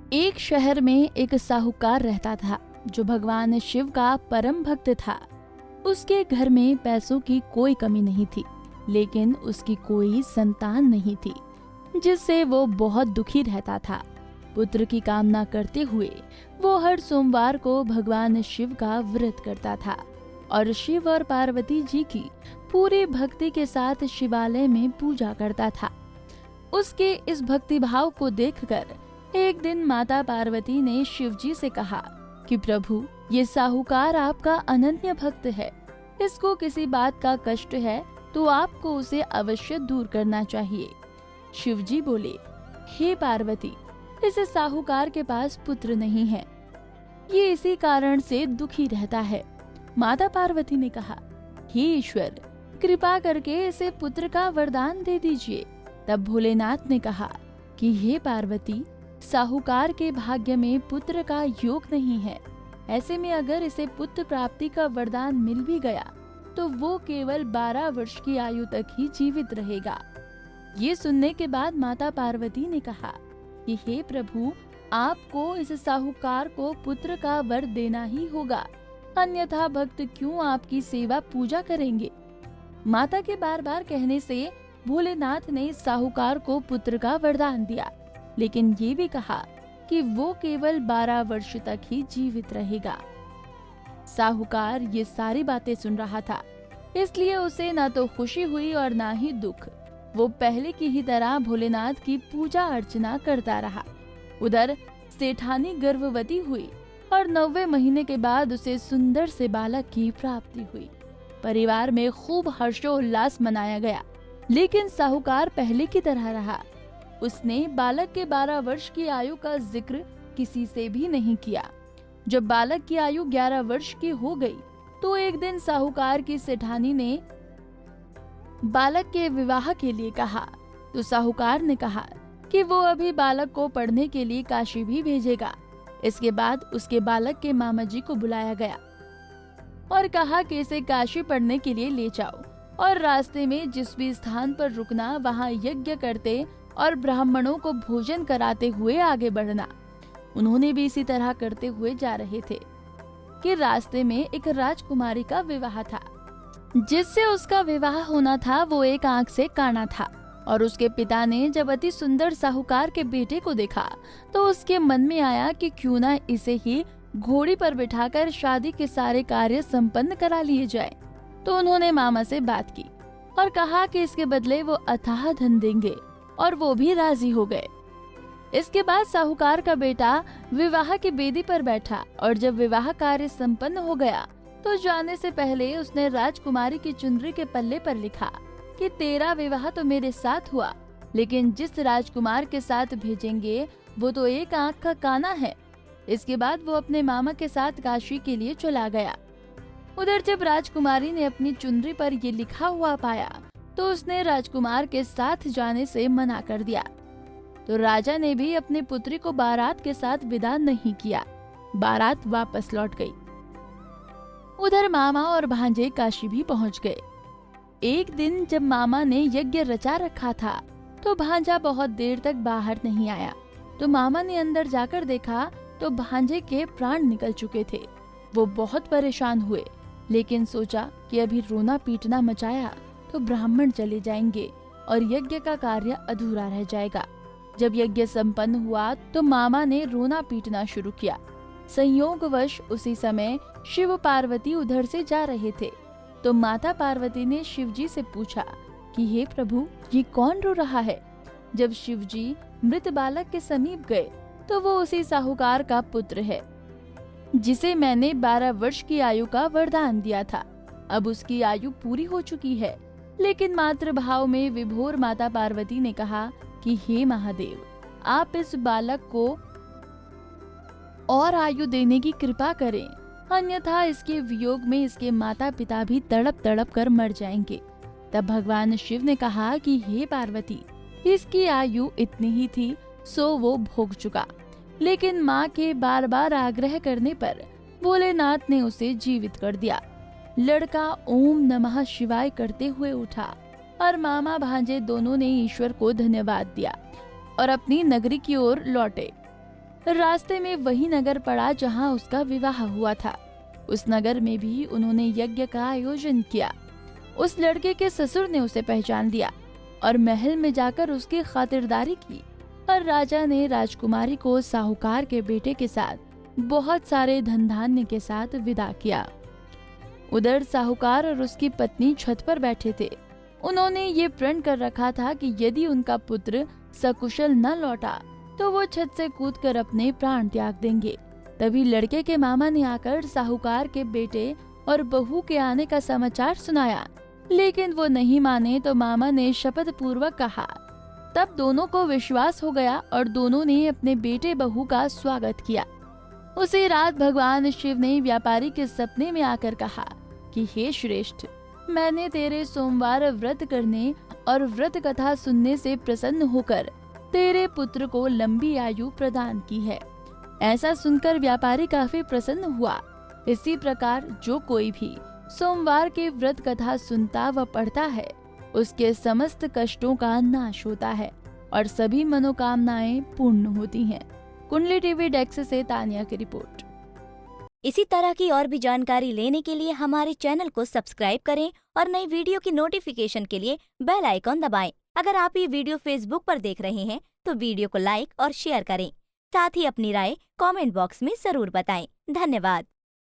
एक शहर में एक साहूकार रहता था जो भगवान शिव का परम भक्त था। उसके घर में पैसों की कोई कमी नहीं थी, लेकिन उसकी कोई संतान नहीं थी, जिससे वो बहुत दुखी रहता था। पुत्र की कामना करते हुए वो हर सोमवार को भगवान शिव का व्रत करता था और शिव और पार्वती जी की पूरी भक्ति के साथ शिवालय में पूजा करता था। उसके इस भक्ति भाव को देखकर एक दिन माता पार्वती ने शिव जी से कहा कि प्रभु, ये साहूकार आपका अनन्य भक्त है, इसको किसी बात का कष्ट है तो आपको उसे अवश्य दूर करना चाहिए। शिव जी बोले, हे पार्वती, इस साहूकार के पास पुत्र नहीं है, ये इसी कारण से दुखी रहता है। माता पार्वती ने कहा, हे ईश्वर, कृपा करके इसे पुत्र का वरदान दे दीजिए। तब भोलेनाथ ने कहा कि हे पार्वती, साहूकार के भाग्य में पुत्र का योग नहीं है। ऐसे में अगर इसे पुत्र प्राप्ति का वरदान मिल भी गया तो वो केवल 12 वर्ष की आयु तक ही जीवित रहेगा। ये सुनने के बाद माता पार्वती ने कहा कि हे प्रभु, आपको इस साहूकार को पुत्र का वर देना ही होगा, अन्यथा भक्त क्यों आपकी सेवा पूजा करेंगे। माता के बार बार कहने से भोलेनाथ ने साहूकार को पुत्र का वरदान दिया, लेकिन ये भी कहा कि वो केवल 12 वर्ष तक ही जीवित रहेगा। साहूकार ये सारी बातें सुन रहा था, इसलिए उसे ना तो खुशी हुई और ना ही दुख। वो पहले की ही तरह भोलेनाथ की पूजा अर्चना करता रहा। उधर सेठानी गर्भवती हुई और 9वें महीने के बाद उसे सुंदर से बालक की प्राप्ति हुई। परिवार में खूब हर्षोल्लास मनाया गया, लेकिन साहूकार पहले की तरह रहा। उसने बालक के 12 वर्ष की आयु का जिक्र किसी से भी नहीं किया। जब बालक की आयु 11 वर्ष की हो गई तो एक दिन साहूकार की सेठानी ने बालक के विवाह के लिए कहा, तो साहूकार ने कहा कि वो अभी बालक को पढ़ने के लिए काशी भी भेजेगा। इसके बाद उसके बालक के मामा जी को बुलाया गया और कहा कि इसे काशी पढ़ने के लिए ले जाओ और रास्ते में जिस भी स्थान पर रुकना वहाँ यज्ञ करते और ब्राह्मणों को भोजन कराते हुए आगे बढ़ना। उन्होंने भी इसी तरह करते हुए जा रहे थे कि रास्ते में एक राजकुमारी का विवाह था। जिससे उसका विवाह होना था वो एक आंख से काना था, और उसके पिता ने जब अति सुंदर साहूकार के बेटे को देखा तो उसके मन में आया कि क्यों ना इसे ही घोड़ी पर बिठाकर शादी के सारे कार्य संपन्न करा लिए जाए। तो उन्होंने मामा से बात की और कहा कि इसके बदले वो अथाह धन देंगे, और वो भी राजी हो गए। इसके बाद साहूकार का बेटा विवाह की बेदी पर बैठा, और जब विवाह कार्य संपन्न हो गया तो जाने से पहले उसने राजकुमारी की चुनरी के पल्ले पर लिखा कि तेरा विवाह तो मेरे साथ हुआ, लेकिन जिस राजकुमार के साथ भेजेंगे वो तो एक आंख का काना है। इसके बाद वो अपने मामा के साथ काशी के लिए चला गया। उधर जब राजकुमारी ने अपनी चुनरी पर ये लिखा हुआ पाया तो उसने राजकुमार के साथ जाने से मना कर दिया। तो राजा ने भी अपनी पुत्री को बारात के साथ विदा नहीं किया। बारात वापस लौट गई। उधर मामा और भांजे काशी भी पहुंच गए। एक दिन जब मामा ने यज्ञ रचा रखा था तो भांजा बहुत देर तक बाहर नहीं आया। तो मामा ने अंदर जाकर देखा तो भांजे के प्राण निकल चुके थे। वो बहुत परेशान हुए, लेकिन सोचा कि अभी रोना पीटना मचाया तो ब्राह्मण चले जाएंगे और यज्ञ का कार्य अधूरा रह जाएगा। जब यज्ञ संपन्न हुआ तो मामा ने रोना पीटना शुरू किया। संयोगवश उसी समय शिव पार्वती उधर से जा रहे थे। तो माता पार्वती ने शिव जी से पूछा कि हे प्रभु, ये कौन रो रहा है। जब शिव जी मृत बालक के समीप गए तो वो उसी साहूकार का पुत्र है, जिसे मैंने 12 वर्ष की आयु का वरदान दिया था। अब उसकी आयु पूरी हो चुकी है, लेकिन मातृ भाव में विभोर माता पार्वती ने कहा कि हे महादेव, आप इस बालक को और आयु देने की कृपा करें, अन्यथा इसके वियोग में इसके माता पिता भी तड़प तड़प कर मर जाएंगे। तब भगवान शिव ने कहा कि हे पार्वती, इसकी आयु इतनी ही थी, सो वो भोग चुका। लेकिन माँ के बार बार आग्रह करने पर भोलेनाथ ने उसे जीवित कर दिया। लड़का ओम नमः शिवाय करते हुए उठा और मामा भांजे दोनों ने ईश्वर को धन्यवाद दिया और अपनी नगरी की ओर लौटे। रास्ते में वही नगर पड़ा जहाँ उसका विवाह हुआ था। उस नगर में भी उन्होंने यज्ञ का आयोजन किया। उस लड़के के ससुर ने उसे पहचान लिया और महल में जाकर उसकी खातिरदारी की और राजा ने राजकुमारी को साहूकार के बेटे के साथ बहुत सारे धन धान्य के साथ विदा किया। उधर साहूकार और उसकी पत्नी छत पर बैठे थे। उन्होंने ये प्रण कर रखा था कि यदि उनका पुत्र सकुशल न लौटा तो वो छत से कूदकर अपने प्राण त्याग देंगे। तभी लड़के के मामा ने आकर साहूकार के बेटे और बहू के आने का समाचार सुनाया, लेकिन वो नहीं माने तो मामा ने शपथ पूर्वक कहा। तब दोनों को विश्वास हो गया और दोनों ने अपने बेटे बहू का स्वागत किया। उसी रात भगवान शिव ने व्यापारी के सपने में आकर कहा कि हे श्रेष्ठ, मैंने तेरे सोमवार व्रत करने और व्रत कथा सुनने से प्रसन्न होकर तेरे पुत्र को लंबी आयु प्रदान की है। ऐसा सुनकर व्यापारी काफी प्रसन्न हुआ। इसी प्रकार जो कोई भी सोमवार के व्रत कथा सुनता व पढ़ता है, उसके समस्त कष्टों का नाश होता है और सभी मनोकामनाएं पूर्ण होती हैं। कुंडली टीवी डेस्क से तानिया की रिपोर्ट। इसी तरह की और भी जानकारी लेने के लिए हमारे चैनल को सब्सक्राइब करें और नई वीडियो की नोटिफिकेशन के लिए बेल आइकॉन दबाएं। अगर आप ये वीडियो फेसबुक पर देख रहे हैं तो वीडियो को लाइक और शेयर करें। साथ ही अपनी राय कमेंट बॉक्स में जरूर बताएं। धन्यवाद।